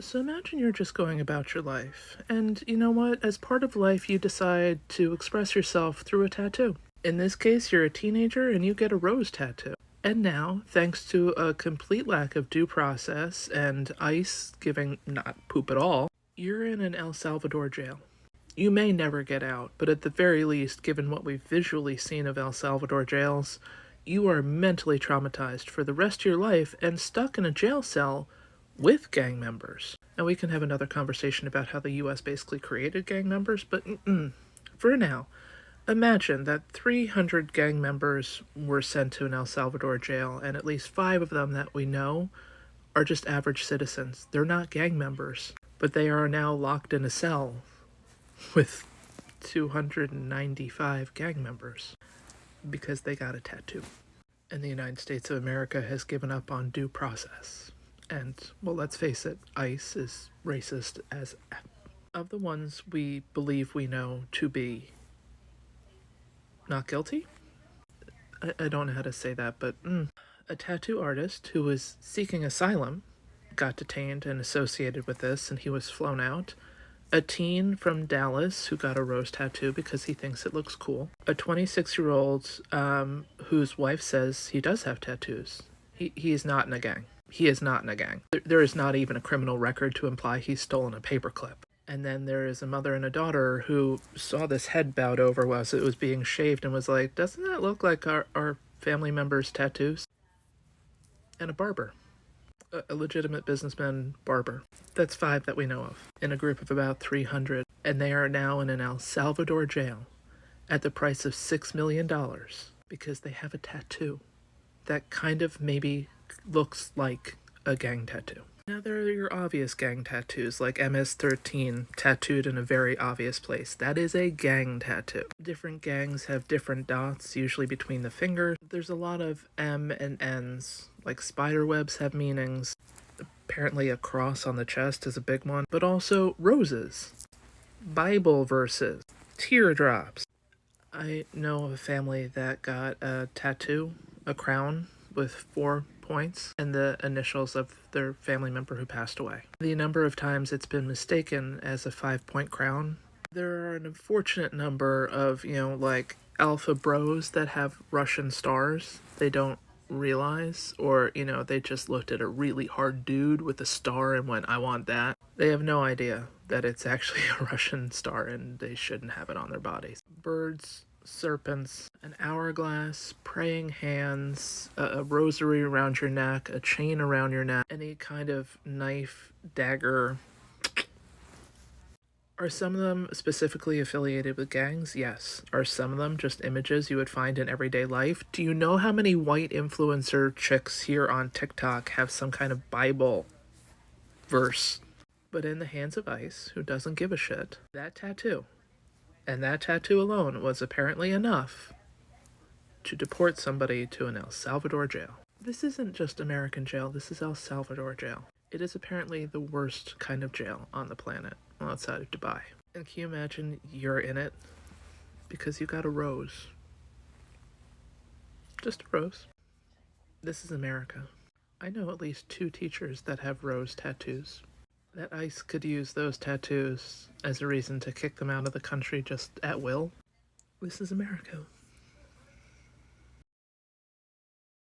So imagine you're just going about your life, and you know what? As part of life, you decide to express yourself through a tattoo. In this case, you're a teenager and you get a rose tattoo. And now, thanks to a complete lack of due process and ICE giving not poop at all, you're in an El Salvador jail. You may never get out, but at the very least, given what we've visually seen of El Salvador jails, you are mentally traumatized for the rest of your life and stuck in a jail cell with gang members. And we can have another conversation about how the US basically created gang members, but for now, imagine that 300 gang members were sent to an El Salvador jail, and at least 5 of them that we know are just average citizens. They're not gang members, but they are now locked in a cell with 295 gang members because they got a tattoo. And the United States of America has given up on due process. And, well, let's face it, ICE is racist as F. Of the ones we believe we know to be not guilty? I don't know how to say that, but a tattoo artist who was seeking asylum got detained and associated with this, and he was flown out. A teen from Dallas who got a rose tattoo because he thinks it looks cool. A 26-year-old whose wife says he does have tattoos. He is not in a gang. He is not in a gang. There is not even a criminal record to imply he's stolen a paperclip. And then there is a mother and a daughter who saw this head bowed over while it was being shaved and was like, doesn't that look like our family members' tattoos? And a barber. A legitimate businessman barber. That's 5 that we know of, in a group of about 300. And they are now in an El Salvador jail at the price of $6 million because they have a tattoo that kind of maybe looks like a gang tattoo. Now, there are your obvious gang tattoos, like MS-13 tattooed in a very obvious place. That is a gang tattoo. Different gangs have different dots, usually between the fingers. There's a lot of M and N's, like spider webs have meanings. Apparently a cross on the chest is a big one, but also roses, Bible verses, teardrops. I know of a family that got a tattoo, a crown with 4 points and the initials of their family member who passed away. The number of times it's been mistaken as a 5-point crown. There are an unfortunate number of, like alpha bros that have Russian stars they don't realize, or, they just looked at a really hard dude with a star and went, I want that. They have no idea that it's actually a Russian star and they shouldn't have it on their bodies. Birds, serpents, an hourglass, praying hands, a rosary around your neck, a chain around your neck, any kind of knife, dagger. Are some of them specifically affiliated with gangs? Yes. Are some of them just images you would find in everyday life? Do you know how many white influencer chicks here on TikTok have some kind of Bible verse? But in the hands of ICE, who doesn't give a shit, that tattoo, and that tattoo alone, was apparently enough to deport somebody to an El Salvador jail. This isn't just American jail, this is El Salvador jail. It is apparently the worst kind of jail on the planet, outside of Dubai. And can you imagine you're in it because you got a rose? Just a rose. This is America. I know at least 2 teachers that have rose tattoos. That ICE could use those tattoos as a reason to kick them out of the country just at will. This is America.